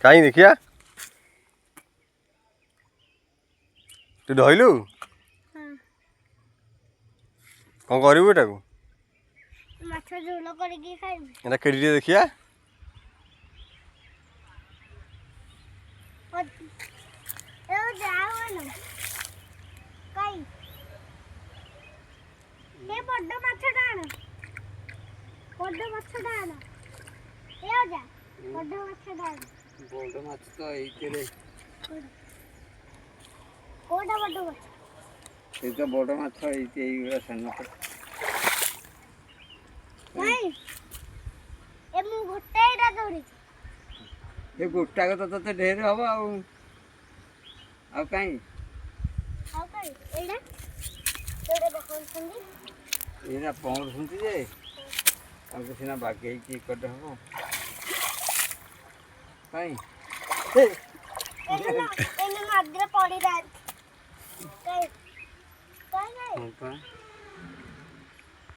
कहीं देखिया तू धइलु कौन करू एटा को माछ झोल करके खाइबी एटा केडी देखिया ए जाओ ना कई ये बड्ड माछ डाण बड्ड माछ डाण ए जा बड्ड माछ डाण बड़ माछ तो एइते कोडा बड्ड माछ ये तो बड़ माछ एइते एइगुला सान नहीं ए मु गोटे एटा दौड़ी ये गोटा को तो ढेर हब आ कहीं ଆଉ କାଇଁ ଏଇଟା ଏଇଟା ଦେଖଉଛନ୍ତି ଏଇନା ପହଁରୁଛନ୍ତି ଯେ ତାଙ୍କୁ ସିନା ବାଗେଇକି କଟେ ହବ କାଇଁ ଏଇନେ ନଦୀରେ ପଡ଼ିଯାନ୍ତି କାଇଁ କାଇଁ ହଁ ପା